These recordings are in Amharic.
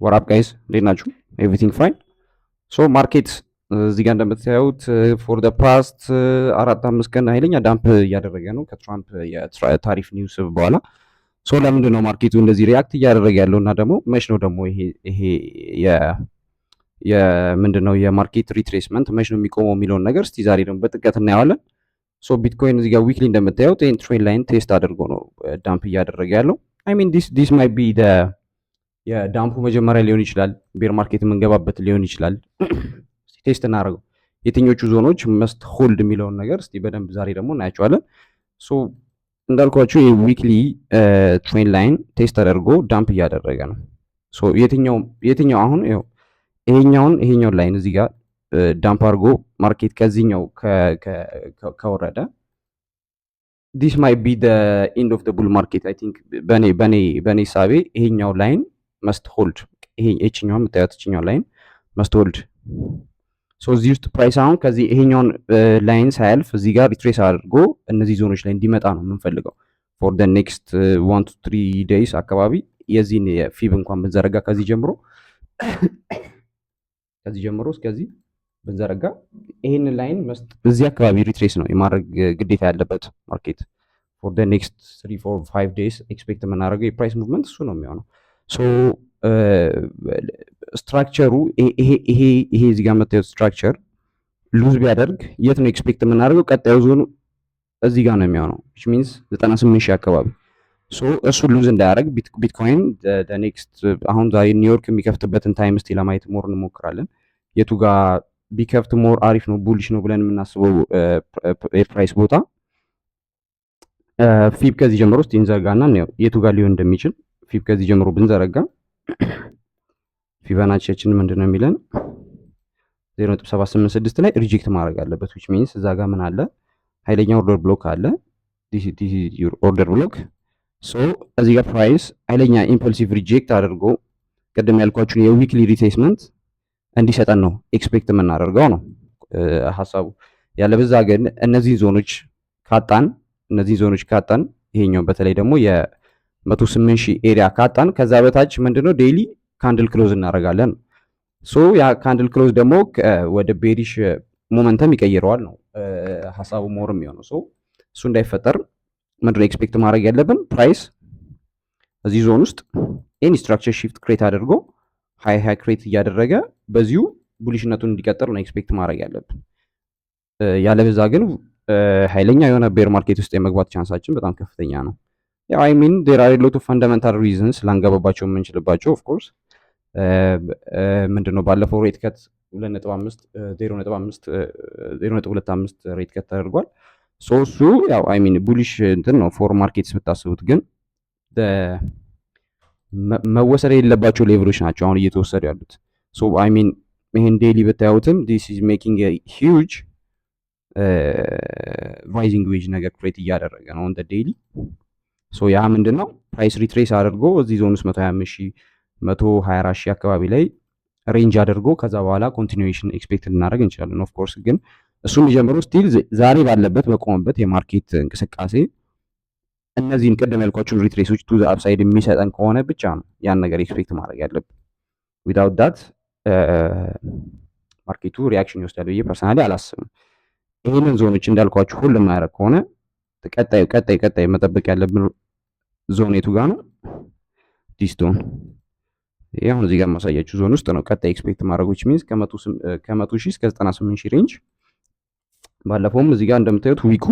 ወራፕ ጋይስ እንዴት ናችሁ? ኤቭሪቲንግ ፋይን። ሶ ማርኬት እዚህ ጋር እንደምታዩት ፎር ደ ፓስት 4-5 ቀን ኃይለኛ ዳምፕ እያደረገ ነው ከትራምፕ የታሪፍ ኒውስ በኋላ። ሶ ለምንድን ነው ማርኬቱ እንደዚህ ሪያክት እያደረገ ያለው እና ደግሞ መች ነው ደግሞ ይሄ የምንድን ነው የማርኬት ሪትሬስመንት መች ነው የሚቆመው የሚለውን ነገር እስቲ ዛሬ ደግሞ በጥልቀት እናየዋለን። ሶ ቢትኮይን እዚህ ጋር ዊክሊ እንደምታዩት ይህን ትሬንድ ላይን ቴስት አድርጎ ነው ዳምፕ እያደረገ ያለው። አይ ሚን ዲስ ማይ ቢ የዳምፑ መጀመሪያ ሊሆን ይችላል። ቤር ማርኬት የምንገባበት ሊሆን ይችላል። ቴስት እናደርገው የትኞቹ ዞኖች መስት ሆልድ የሚለውን ነገር እስቲ በደንብ ዛሬ ደግሞ እናያቸዋለን። ሶ እንዳልኳችሁ የዊክሊ ትሬንድ ላይን ቴስት ተደርጎ ዳምፕ እያደረገ ነው። ሶ የትኛው አሁን ይሄኛውን ላይን እዚህ ጋር ዳምፕ አድርጎ ማርኬት ከዚህኛው ከወረደ ዲስ ማይ ቢ ኢንድ ኦፍ ቡል ማርኬት አይ ቲንክ በኔ ሳቤ ይሄኛው ላይን መስት ሆልድ ይሄኛው የምታዩት ይሄኛው ላይን መስት ሆልድ። ሶ እዚህ ውስጥ ፕራይስ አሁን ከዚህ ይሄኛውን ላይን ሳያልፍ እዚህ ጋር ሪትሬስ አድርጎ እነዚህ ዞኖች ላይ እንዲመጣ ነው የምንፈልገው ፎር ደ ኔክስት 1 to 3 ዴይስ አካባቢ የዚህን የፊብ እንኳን ብንዘረጋ ከዚህ ጀምሮ እስከዚህ ብንዘረጋ ይሄን ላይን እዚህ አካባቢ ሪትሬስ ነው የማድረግ ግዴታ ያለበት ማርኬት ፎር ደ ኔክስት 3-4-5 ዴይስ ኤክስፔክት የምናደርገው የፕራይስ ሙቭመንት እሱ ነው የሚሆነው። ሶ ስትራክቸሩ ይሄ እዚህ ጋር የምታዩት ስትራክቸር ሉዝ ቢያደርግ የት ነው ኤክስፔክት የምናደርገው? ቀጣዩ ዞኑ እዚህ ጋር ነው የሚሆነው which means 98 ሺህ አካባቢ። ሶ እሱ ሉዝ እንዳያደርግ ቢትኮይን ኔክስት አሁን ዛሬ ኒውዮርክ የሚከፍትበትን ታይም እስቲ ለማየት ሞር እንሞክራለን። የቱ ጋር ቢከፍት ሞር አሪፍ ነው ቡሊሽ ነው ብለን የምናስበው የፕራይስ ቦታ ፊብ ከዚህ ጀምሮ እስቲ እንዘርጋና የቱ ጋር ሊሆን እንደሚችል ፊብ ከዚህ ጀምሮ ብንዘረጋ ፊቦናቺያችን ምንድነው የሚለን 0.786 ላይ ሪጀክት ማድረግ አለበት which means እዛ ጋር ምን አለ ኃይለኛ ኦርደር ብሎክ አለ this is your order block። ሶ እዚህ ጋር ፕራይስ ኃይለኛ ኢምፐልሲቭ ሪጀክት አድርጎ ቅድም ያልኳችሁን የዊክሊ ሪትሬስመንት እንዲሰጠን ነው ኤክስፔክት የምናደርገው ነው ሐሳቡ። ያለበዛ ግን እነዚህ ዞኖች ካጣን ይሄኛው በተለይ ደግሞ የ108 ሺህ ኤሪያ ካጣን ከዛ በታች ምንድነው ዴይሊ ካንድል ክሎዝ እናደርጋለን። ሶ ያ ካንድል ክሎዝ ደግሞ ወደ ቤሪሽ ሞመንተም ይቀይረዋል ነው ሐሳቡ ሞር የሚሆነው። ሶ እሱ እንዳይፈጠር ምንድነው ኤክስፔክት ማድረግ ያለብን ፕራይስ እዚህ ዞን ውስጥ ኤኒ ስትራክቸር ሺፍት ክሬት አድርጎ ሃይ ክሬት እያደረገ በዚሁ ቡሊሽነቱን እንዲቀጥል ነው ኤክስፔክት ማድረግ ያለብን። ያለበዛ ግን ኃይለኛ የሆነ ቤር ማርኬት ውስጥ የመግባት ቻንሳችን በጣም ከፍተኛ ነው። ያው አይ ሚን ዴር አር ሎት ኦፍ ፈንዳሜንታል ሪዝንስ ላንገባባቸው የምንችልባቸው ኦፍ ኮርስ ምንድነው ባለፈው ሬት ከት 0.25 ሬት ከት ተደርጓል። ሶ እሱ ያው አይ ሚን ቡሊሽ እንትን ነው ፎር ማርኬትስ ብታስቡት፣ ግን መወሰድ የሌለባቸው ሌቭሎች ናቸው አሁን እየተወሰዱ ያሉት። ሶ አይ ሚን ይሄን ዴይሊ ብታዩትም ዲስ ኢዝ ሜኪንግ ኤ ሂውጅ ራይዚንግ ዌጅ ነገር ክሬት እያደረገ ነው ኦን ዴይሊ። ሶ ያ ምንድነው ፕራይስ ሪትሬስ አድርጎ እዚህ ዞን ውስጥ 125 ሺህ 124 ሺህ አካባቢ ላይ ሬንጅ አድርጎ ከዛ በኋላ ኮንቲኒዌሽን ኤክስፔክት ልናደርግ እንችላለን። ኦፍ ኮርስ ግን እሱ የሚጀምረው ስቲል ዛሬ ባለበት በቆመበት የማርኬት እንቅስቃሴ እነዚህን ቅድም ያልኳቸውን ሪትሬሶች ቱ ዘ አፕሳይድ የሚሰጠን ከሆነ ብቻ ነው ያን ነገር ኤክስፔክት ማድረግ ያለብን። ዊዳውት ዳት ማርኬቱ ሪያክሽን ይወስዳል ብዬ ፐርሰናሊ አላስብም። ይህንን ዞኖች እንዳልኳችሁ ሁሉ የማያደርግ ከሆነ ቀጣይ መጠበቅ ያለብን ዞን የቱ ጋር ነው? ዲስቶን ይሄ አሁን እዚህ ጋር ማሳያችሁ ዞን ውስጥ ነው ቀጣይ ኤክስፔክት ማድረጎች ሚንስ ከ100 ሺህ እስከ 98 ሺህ ሬንጅ። ባለፈውም እዚህ ጋር እንደምታዩት ዊኩ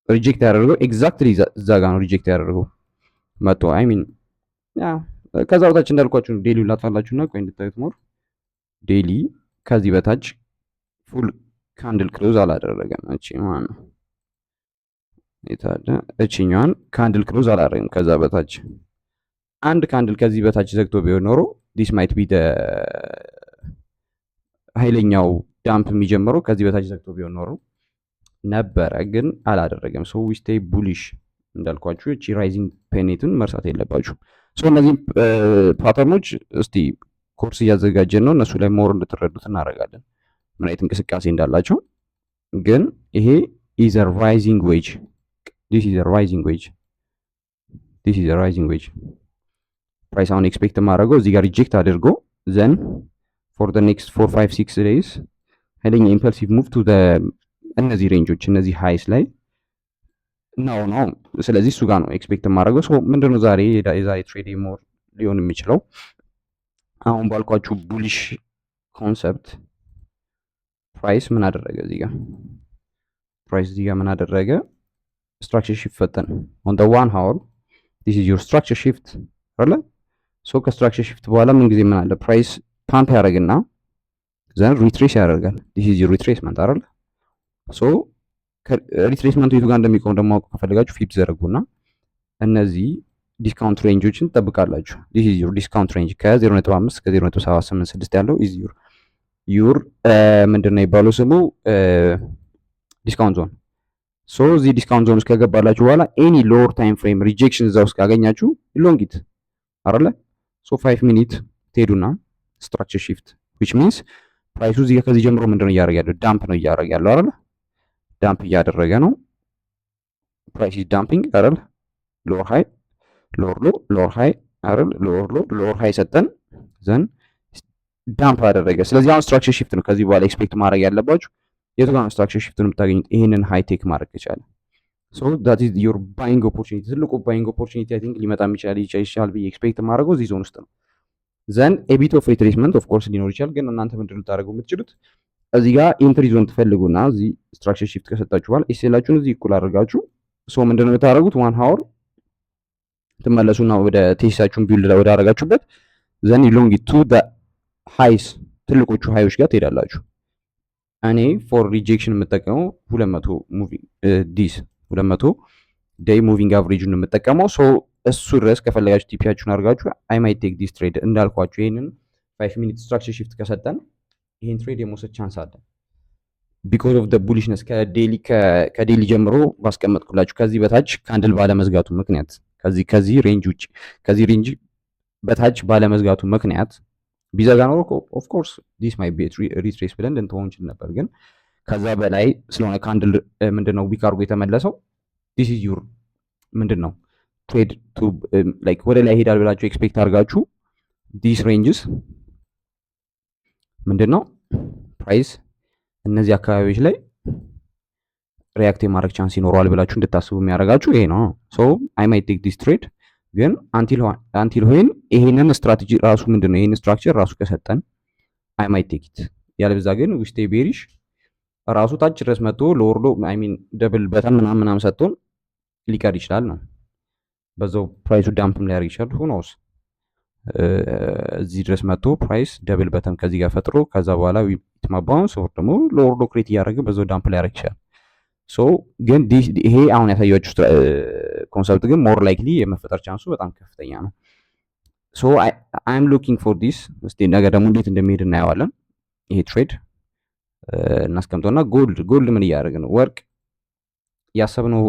ሪጀክት ያደረገው ኤግዛክትሊ እዛ ጋር ነው ሪጀክት ያደረገው መጥቶ አይ ሚን ያ ከዛ በታች እንዳልኳችሁ ዴሊውን ላጥፋላችሁና ቆይ እንድታዩት ሞር ዴሊ ከዚህ በታች ፉል ካንድል ክሎዝ አላደረገም። እቺ ማን ነው የታለ? እቺኛዋን ካንድል ክሎዝ አላደረገም። ከዛ በታች አንድ ካንድል ከዚህ በታች ዘግቶ ቢሆን ኖሮ ዲስ ማይት ቢ ኃይለኛው ዳምፕ የሚጀምረው ከዚህ በታች ዘግቶ ቢሆን ኖሮ ነበረ፣ ግን አላደረገም። ሶ ዊ ስቴይ ቡሊሽ እንዳልኳችሁ እቺ ራይዚንግ ፔኔትን መርሳት የለባችሁ። ሶ እነዚህ ፓተርኖች እስቲ ኮርስ እያዘጋጀን ነው እነሱ ላይ ሞር እንድትረዱት እናደርጋለን ምን አይነት እንቅስቃሴ እንዳላቸው። ግን ይሄ ኢዝ አ ራይዚንግ ዌጅ ዲስ ኢዝ አ ራይዚንግ ዌጅ ፕራይስ አሁን ኤክስፔክት የማደርገው እዚህ ጋር ሪጀክት አድርጎ ዘን ፎር ዘ ኔክስት 4 5 6 ዴይስ ኃይለኛ ኢምፐልሲቭ ሙቭ ቱ እነዚህ ሬንጆች እነዚህ ሃይስ ላይ ነው። ስለዚህ እሱ ጋር ነው ኤክስፔክት የማደርገው። ሶ ምንድነው ዛሬ የዛሬ ትሬድ ሞር ሊሆን የሚችለው አሁን ባልኳችሁ ቡሊሽ ኮንሰፕት ፕራይስ ምን አደረገ እዚህ ጋር ምን አደረገ ስትራክቸር ሺፍት ፈጠን ኦን ዘ 1 hour this is your structure shift አይደል? ሶ ከስትራክቸር ሺፍት በኋላ ምን ጊዜ ምን አለ ፕራይስ ፓምፕ ያደርግና ዘን ሪትሬስ ያደርጋል። this is your retracement አይደል? ሶ ሪትሬስመንቱ የቱ ጋር እንደሚቆም ደግሞ ማወቅ ከፈለጋችሁ ፊት ዘረጉና እነዚህ ዲስካውንት ሬንጆችን ትጠብቃላችሁ። this is your discount range ከ0.5 እስከ 0.786 ያለው is your ምንድነው የሚባለው ስሙ ዲስካውንት ዞን። ሶ እዚህ ዲስካውንት ዞን ውስጥ ከገባላችሁ በኋላ ኤኒ ሎወር ታይም ፍሬም ሪጀክሽን እዛ ውስጥ ካገኛችሁ ሎንጊት አይደለ? ሶ 5 ሚኒት ትሄዱና ስትራክቸር ሺፍት which means ፕራይሱ እዚህ ከዚህ ጀምሮ ምንድነው እያደረገ ያለው ዳምፕ ነው እያደረገ ያለው አይደለ? ዳምፕ እያደረገ ነው። ፕራይስ ኢዝ ዳምፒንግ አይደል? ሎወር ሃይ ሎወር ሎ ሎወር ሃይ አይደል? ሎወር ሎ ሎወር ሃይ ሰጠን ዘን ዳምፕ አደረገ። ስለዚህ አሁን ስትራክቸር ሺፍት ነው ከዚህ በኋላ ኤክስፔክት ማድረግ ያለባችሁ። የቱ ጋር ነው ስትራክቸር ሺፍቱን የምታገኙት? ይሄንን ሃይ ቴክ ማድረግ ከቻለ ሶ ዳት ኢዝ ዮር ባይንግ ኦፖርቹኒቲ። ትልቁ ባይንግ ኦፖርቹኒቲ አይ ቲንክ ሊመጣ ይችላል ብዬ ኤክስፔክት ማድረገው እዚህ ዞን ውስጥ ነው። ዘን ኤቢት ኦፍ ሪትሬስመንት ኦፍ ኮርስ ሊኖር ይችላል፣ ግን እናንተ ምንድን ነው ልታደርጉ የምትችሉት እዚህ ጋር ኢንትሪ ዞን ትፈልጉና እዚህ ስትራክቸር ሺፍት ከሰጣችሁ በኋላ ኤስኤላችሁን እዚህ እኩል አድርጋችሁ ሶ ምንድን ነው የምታደርጉት 1 hour ትመለሱና ወደ ቴሲሳችሁን ቢልድ ወደ አደረጋችሁበት ዘን ሎንግ ቱ ዘ ሃይስ ትልቆቹ ሃዮች ጋር ትሄዳላችሁ። እኔ ፎር ሪጀክሽን የምጠቀመው 200 ሙቪንግ ዲስ 200 ዴይ ሙቪንግ አቨሬጅን የምጠቀመው ሶ እሱ ድረስ ከፈለጋችሁ ቲፒያችሁን አድርጋችሁ አይ ማይት ቴክ ዲስ ትሬድ እንዳልኳችሁ ይሄንን 5 ሚኒት ስትራክቸር ሺፍት ከሰጠን ይሄን ትሬድ የመውሰድ ቻንስ አለ ቢኮዝ ኦፍ ዘ ቡሊሽነስ ከዴሊ ጀምሮ ባስቀመጥኩላችሁ ከዚህ በታች ካንድል ባለመዝጋቱ ምክንያት ከዚህ ሬንጅ ውጭ ከዚህ ሬንጅ በታች ባለመዝጋቱ ምክንያት ቢዘጋ ኖሮ ኦፍ ኮርስ ዲስ ማይ ቢ ሪትሬስ ብለን ልንተወው እንችል ነበር። ግን ከዛ በላይ ስለሆነ ካንድል ምንድነው ዊክ አድርጎ የተመለሰው ዲስ ኢዝ ዩር ምንድነው ትሬድ ቱ ላይክ ወደ ላይ ሄዳል ብላችሁ ኤክስፔክት አድርጋችሁ ዲስ ሬንጅስ ምንድነው ፕራይስ እነዚህ አካባቢዎች ላይ ሪያክት የማድረግ ቻንስ ይኖረዋል ብላችሁ እንድታስቡ የሚያደርጋችሁ ይሄ ነው። ሶ አይ ማይት ቴክ ዲስ ትሬድ ግን አንቲል ሆይን ይሄንን ስትራቴጂ ራሱ ምንድነው ይሄን ስትራክቸር ራሱ ከሰጠን አይ ማይት ቴክ ኢት ያለበዛ ግን ዊስቴ ቤሪሽ ራሱ ታች ድረስ መጥቶ ለወርዶ አይ ሚን ደብል በተን ምናምን ሰጥቶን ሊቀር ይችላል ነው። በዛው ፕራይሱ ዳምፕም ሊያደርግ ይችላል። ሁ ኖውስ እዚህ ድረስ መጥቶ ፕራይስ ደብል በተን ከዚህ ጋር ፈጥሮ ከዛ በኋላ ዊትማ ባውንስ ኦር ደግሞ ለወርዶ ክሬት እያደረገ በዛው ዳምፕ ሊያደርግ ይችላል። ሶ ግን ይሄ አሁን ያሳያችሁ ኮንሰፕት ግን ሞር ላይክሊ የመፈጠር ቻንሱ በጣም ከፍተኛ ነው። ሶ አይ አም ሉኪንግ ፎር ዲስ። እስቲ ነገ ደግሞ እንዴት እንደሚሄድ እናየዋለን። ይሄ ትሬድ እናስቀምጠውና ጎልድ ምን እያደረገ ነው? ወርቅ ያሰብነው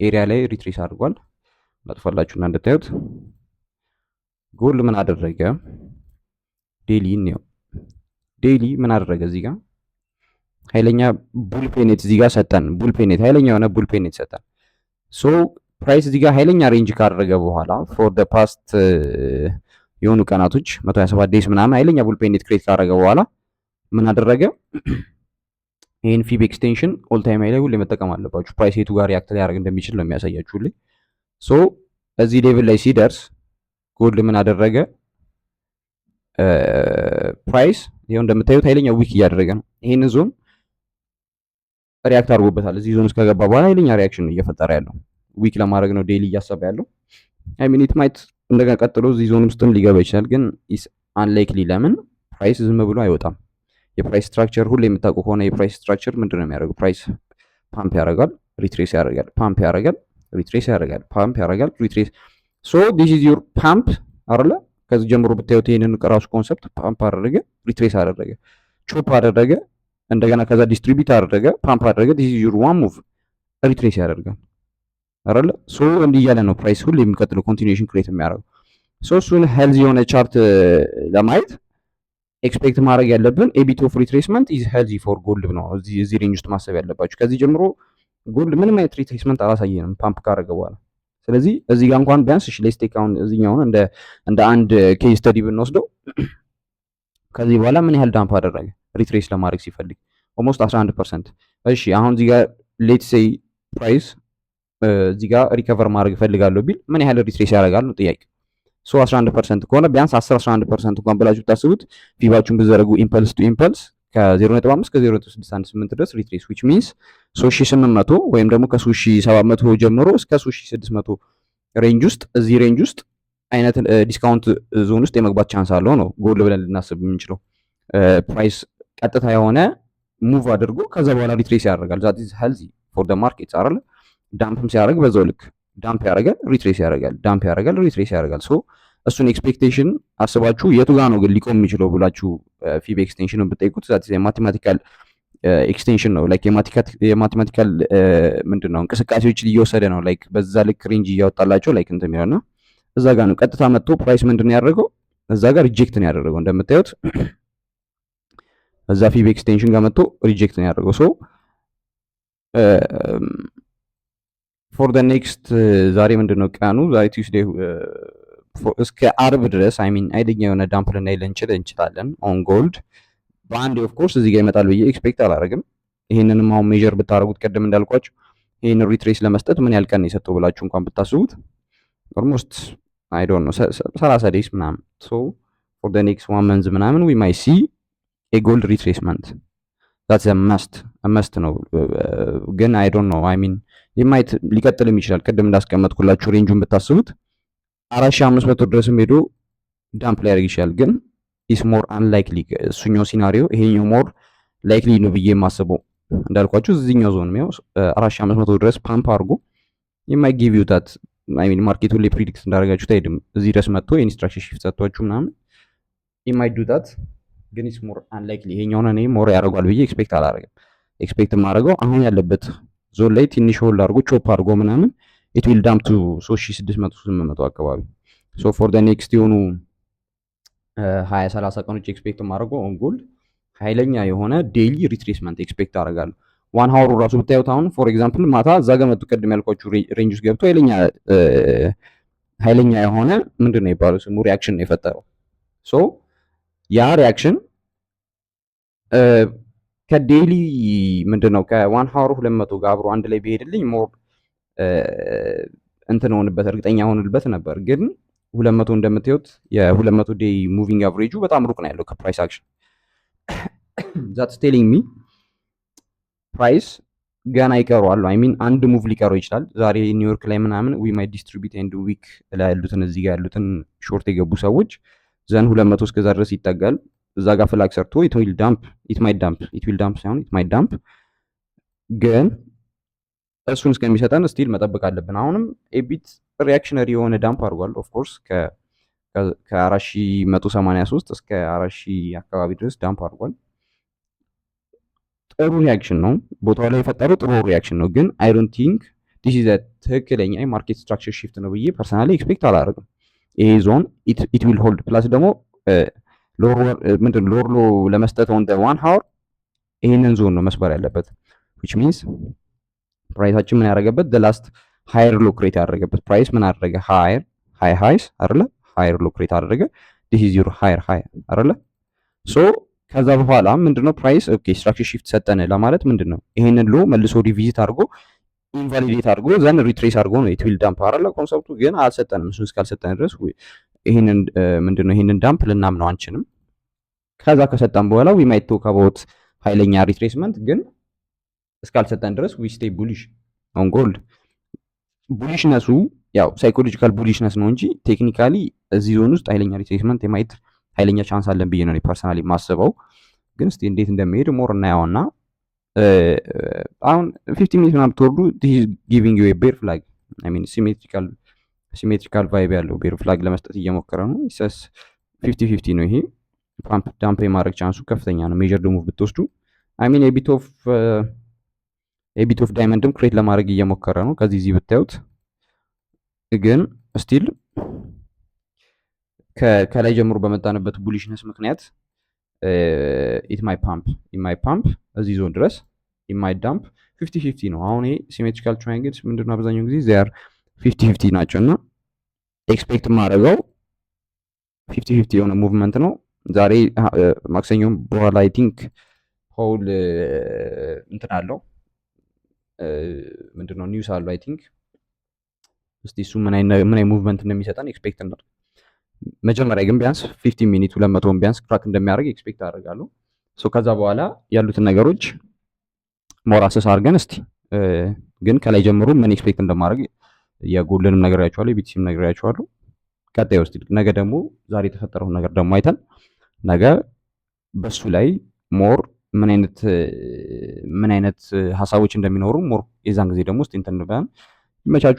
ኤሪያ ላይ ሪትሬስ አድርጓል። መጥፋላችሁና እንድታዩት ጎልድ ምን አደረገ? ዴሊ ነው ዴሊ ምን አደረገ? እዚህ ጋር ኃይለኛ ቡል ፔኔት እዚህ ጋር ሰጠን። ቡል ፔኔት ኃይለኛ የሆነ ቡል ፔኔት ሰጠን። ሶ ፕራይስ እዚህ ጋር ኃይለኛ ሬንጅ ካደረገ በኋላ ፎር ደ ፓስት የሆኑ ቀናቶች 127 ዴይስ ምናምን ኃይለኛ ቡል ፔኔት ክሬት ካደረገ በኋላ ምን አደረገ? ይሄን ፊብ ኤክስቴንሽን ኦል ታይም ላይ ሁሌ መጠቀም አለባችሁ። ፕራይስ የቱ ጋር ሪአክት ሊያደርግ እንደሚችል ነው የሚያሳያችሁ ሁሌ። ሶ እዚህ ሌቭል ላይ ሲደርስ ጎልድ ምን አደረገ? ፕራይስ ይሄው እንደምታዩት ኃይለኛ ዊክ እያደረገ ነው። ይሄን ዞን ሪያክት አድርጎበታል። እዚህ ዞን ውስጥ ከገባ በኋላ ኃይለኛ ሪያክሽን ነው እየፈጠረ ያለው። ዊክ ለማድረግ ነው ዴይሊ እያሰበ ያለው። አይ ሚን ኢት ማይት እንደገና ቀጥሎ እዚህ ዞን ውስጥም ሊገባ ይችላል፣ ግን ኢስ አንላይክሊ። ለምን ፕራይስ ዝም ብሎ አይወጣም። የፕራይስ ስትራክቸር ሁሌ የምታውቁ ከሆነ የፕራይስ ስትራክቸር ምንድነው የሚያደርገው? ፕራይስ ፓምፕ ያደርጋል፣ ሪትሬስ ያደርጋል፣ ፓምፕ ያደርጋል፣ ሪትሬስ ያደርጋል፣ ፓምፕ ያደርጋል፣ ሪትሬስ። ሶ ዲስ ኢዝ ዩር ፓምፕ አይደለ? ከዚህ ጀምሮ ብታዩት ይሄንን ራሱ ኮንሰፕት ፓምፕ አደረገ፣ ሪትሬስ አደረገ፣ ቾፕ አደረገ፣ እንደገና ከዛ ዲስትሪቢዩት አደረገ፣ ፓምፕ አደረገ። ዲስ ኢዝ ዩር ዋን ሙቭ፣ ሪትሬስ ያደርጋል አይደለ? ሶ እንዲህ እያለ ነው ፕራይስ ሁሌ የሚቀጥለው ኮንቲኒዩዌሽን ክሬት የሚያደርገው። ሶ እሱን ሄልዚ የሆነ ቻርት ለማየት ኤክስፔክት ማድረግ ያለብን ኤቢት ኦፍ ሪትሬስመንት ኢዝ ሄልዚ ፎር ጎልድ ነው። እዚህ ሬንጅ ውስጥ ማሰብ ያለባችሁ። ከዚህ ጀምሮ ጎልድ ምንም አይነት ሪትሬስመንት አላሳየንም ፓምፕ ካደረገ በኋላ። ስለዚህ እዚህ ጋር እንኳን ቢያንስ እሺ ሌትስ ቴክ አሁን እዚህኛውን እንደ አንድ ኬዝ ስተዲ ብንወስደው ከዚህ በኋላ ምን ያህል ዳምፕ አደረገ ሪትሬስ ለማድረግ ሲፈልግ ኦልሞስት 11%። እሺ አሁን እዚህ ጋር ሌትስ ሴይ ፕራይስ እዚህ ጋር ሪከቨር ማድረግ እፈልጋለሁ ቢል ምን ያህል ሪትሬስ ያደርጋል ነው ጥያቄ። ሶ 11% ከሆነ ቢያንስ 10-11% እንኳን ብላችሁ ብታስቡት ፊባችሁን ብዘረጉ ኢምፐልስ ቱ ኢምፐልስ ከ0.5 እስከ 0.618 ድረስ ሪትሬስ which means 3800 ወይም ደግሞ ከ3700 ጀምሮ እስከ 3600 ሬንጅ ውስጥ እዚህ ሬንጅ ውስጥ አይነት ዲስካውንት ዞን ውስጥ የመግባት ቻንስ አለው ነው ጎል ብለን ልናስብ የምንችለው። ፕራይስ ቀጥታ የሆነ ሙቭ አድርጎ ከዛ በኋላ ሪትሬስ ያደርጋል። ዛት ኢዝ ሄልዚ ፎር ዘ ማርኬት አይደል? ዳምፕም ሲያደርግ በዛው ልክ ዳምፕ ያደርጋል፣ ሪትሬስ ያደርጋል፣ ዳምፕ ያደርጋል፣ ሪትሬስ ያደርጋል። ሶ እሱን ኤክስፔክቴሽን አስባችሁ የቱ ጋር ነው ግን ሊቆም የሚችለው ብላችሁ ፊብ ኤክስቴንሽኑን ብትጠይቁት ዛት ኢዝ ማቴማቲካል ኤክስቴንሽን ነው። ላይክ የማቴማቲካል ምንድነው እንቅስቃሴዎችን እየወሰደ ነው። ላይክ በዛ ልክ ሬንጅ እያወጣላቸው ላይክ እንትን የሚለው ነው። እዛ ጋር ነው ቀጥታ መጥቶ ፕራይስ ምንድን ያደረገው እዛ ጋር ሪጀክት ነው ያደረገው። እንደምታዩት እዛ ፊብ ኤክስቴንሽን ጋር መጥቶ ሪጀክት ነው ያደረገው። ሶ ፎር ዘ ኔክስት ዛሬ ምንድነው ቀኑ? ዛሬ ቲውስዴይ እስከ አርብ ድረስ አይ ሚን አይደኛ የሆነ ዳምፕ ልናይ እንችላለን ኦን ጎልድ በአንዴ ኦፍ ኮርስ እዚህ ጋር ይመጣል ብዬ ኤክስፔክት አላደርግም። ይሄንንም አሁን ሜጀር ብታደርጉት ቀደም እንዳልኳችሁ ይሄን ሪትሬስ ለመስጠት ምን ያህል ቀን የሰጠው ብላችሁ እንኳን ብታስቡት ኦልሞስት አይ ዶንት ኖ 30 ዴይስ ምናምን። ሶ ፎር ዘ ኔክስት 1 መንዝ ምናምን ዊ ማይ ሲ ኤ ጎልድ ሪትሬስመንት ዛትስ አ መስት ነው። ግን አይ ዶንት ኖ አይ ሚን የማይት ሊቀጥልም ይችላል። ቅድም እንዳስቀመጥኩላችሁ ሬንጁን ብታስቡት 4500 ድረስም ሄዶ ዳምፕ ሊያደርግ ይችላል። ግን ኢስ ሞር አንላይክሊ እሱኛው ሲናሪዮ ይሄኛው ሞር ላይክሊ ነው ብዬ የማስበው። እንዳልኳችሁ እዚህኛው ዞን ነው 4500 ድረስ ፓምፕ አድርጎ የማይ ጊቭ ዩ ታት አይ ሚን ማርኬቱ ላይ ፕሪዲክት እንዳደረጋችሁት አይደለም እዚህ ድረስ መጥቶ ኢንስትራክሽን ሺፍት ሰጥቷችሁ ምናምን የማይ ዱ ታት ግን ኢስ ሞር አንላይክሊ ይሄኛውን እኔ ሞር ያደርጓል ብዬ ኤክስፔክት አላደርግም። ኤክስፔክት የማደርገው አሁን ያለበት ዞን ላይ ትንሽ ሆልድ አድርጎ ቾፕ አድርጎ ምናምን ኢት ዊል ዳምፕ ቱ 3600 አካባቢ። ሶ ፎር ዘ ኔክስት የሆኑ 20-30 ቀኖች ኤክስፔክት የማደርገው ኦን ጎልድ ኃይለኛ የሆነ ዴይሊ ሪትሬስመንት ኤክስፔክት አደርጋለሁ። ዋን ሀወሩ ራሱ ብታዩት አሁን ፎር ኤግዛምፕል ማታ እዛ ጋር መጡ ቅድም ያልኳችሁ ሬንጅ ውስጥ ገብቶ ኃይለኛ የሆነ ምንድን ነው የሚባለው ስሙ ሪያክሽን ነው የፈጠረው። ሶ ያ ሪያክሽን ከዴይሊ ምንድን ነው ከዋን ሀወሩ 200 ጋር አብሮ አንድ ላይ ቢሄድልኝ ሞር እንትን ሆንበት እርግጠኛ ሆንልበት ነበር። ግን 200 እንደምታዩት የ200 ዴይ ሙቪንግ አቨሬጁ በጣም ሩቅ ነው ያለው ከፕራይስ አክሽን። ዛትስ ቴሊንግ ሚ ፕራይስ ገና ይቀረዋል። አይ ሚን አንድ ሙቭ ሊቀረው ይችላል። ዛሬ ኒውዮርክ ላይ ምናምን ዊ ማይ ዲስትሪቢዩት ኤንድ ዊክ ላይ ያሉትን እዚህ ጋር ያሉትን ሾርት የገቡ ሰዎች ዘን 200 እስከዛ ድረስ ይጠጋል። እዛ ጋር ፍላግ ሰርቶ ኢት ዊል ዳምፕ ሳይሆን ኢት ማይት ዳምፕ። ግን እሱን እስከሚሰጠን ስቲል መጠበቅ አለብን። አሁንም ኤቢት ሪያክሽነሪ የሆነ ዳምፕ አድርጓል። ኦፍ ኮርስ ከ4183 እስከ 4000 አካባቢ ድረስ ዳምፕ አድርጓል። ጥሩ ሪያክሽን ነው ቦታው ላይ የፈጠረው ጥሩ ሪያክሽን ነው። ግን አይ ዶንት ቲንክ ዲስ ኢዝ ትክክለኛ የማርኬት ስትራክቸር ሺፍት ነው ብዬ ፐርሰናሊ ኤክስፔክት አላደርግም። ይሄ ዞን ኢት ዊል ሆልድ ፕላስ ደግሞ ሎር ሎ ለመስጠት ኦን ዋን ሃወር ይሄንን ዞን ነው መስበር ያለበት which means ፕራይሳችን ምን ያደረገበት the last higher low create ያደረገበት ፕራይስ ምን አደረገ ሃይስ አይደለ higher low create አደረገ this is your higher high አይደለ ሶ ከዛ በኋላ ምንድነው ፕራይስ ኦኬ ስትራክቸር ሺፍት ሰጠን ለማለት ምንድነው ይሄንን ሎ መልሶ ሪቪዚት አድርጎ ኢንቫሊዴት አድርጎ ዘን ሪትሬስ አድርጎ ነው ኢት ዊል ዳምፕ አይደለ ኮንሰፕቱ። ግን አልሰጠንም። እሱን እስካልሰጠን ድረስ ይሄንን ምንድነው ይሄንን ዳምፕ ልናምነው አንችልም። ከዛ ከሰጠን በኋላ ዊ ማይት ቶክ አባውት ኃይለኛ ሪትሬስመንት። ግን እስካልሰጠን ድረስ ዊ ስቴይ ቡሊሽ ኦን ጎልድ። ቡሊሽነሱ ያው ሳይኮሎጂካል ቡሊሽነስ ነው እንጂ ቴክኒካሊ እዚህ ዞን ውስጥ ኃይለኛ ሪትሬስመንት የማየት ኃይለኛ ቻንስ አለን ብዬ ነው ፐርሰናሊ ማስበው። ግን እስቲ እንዴት እንደሚሄድ ሞር እናየውና አሁን 15 ሚኒት ምናምን ብትወርዱ ጊቪንግ ዩ ቤር ፍላግ አይ ሚን ሲሜትሪካል ቫይብ ያለው ቤር ፍላግ ለመስጠት እየሞከረ ነው። ኢሰስ 50-50 ነው። ይሄ ፓምፕ ዳምፕ የማድረግ ቻንሱ ከፍተኛ ነው። ሜጀር ሙቭ ብትወስዱ አይ ሚን ኤቢት ኦፍ ዳይመንድም ክሬት ለማድረግ እየሞከረ ነው። ከዚህ እዚህ ብታዩት ግን ስቲል ከላይ ጀምሮ በመጣንበት ቡሊሽነስ ምክንያት ኢት ማይ ፓምፕ እዚህ ዞን ድረስ ኢት ማይ ዳምፕ 50-50 ነው። አሁን ይሄ ሲሜትሪካል ትራያንግልስ ምንድነው አብዛኛው ጊዜ ዜር 50-50 ናቸው እና ኤክስፔክት የማደርገው 50-50 የሆነ ሙቭመንት ነው ዛሬ። ማክሰኞም በኋላ አይ ቲንክ ሆል እንትን አለው ምንድነው ኒውስ አለው አይ ቲንክ። እስቲ እሱ ምን አይነት ሙቭመንት እንደሚሰጠን ኤክስፔክት እናድርግ። መጀመሪያ ግን ቢያንስ 50 ሚኒት 200 ቢያንስ ክራክ እንደሚያደርግ ኤክስፔክት አደርጋለሁ። ሶ ከዛ በኋላ ያሉትን ነገሮች ሞር አሰስ አድርገን እስቲ ግን ከላይ ጀምሮ ምን ኤክስፔክት እንደማድረግ የጎልንም ነግሬያቸዋለሁ፣ የቢቲሲም ነግሬያቸዋለሁ። ቀጣይ ውስጥ ነገ ደግሞ ዛሬ የተፈጠረውን ነገር ደግሞ አይተን ነገ በሱ ላይ ሞር ምን አይነት ሀሳቦች እንደሚኖሩ ሞር የዛን ጊዜ ደግሞ እስቲ እንትን ብለን ይመቻቹ።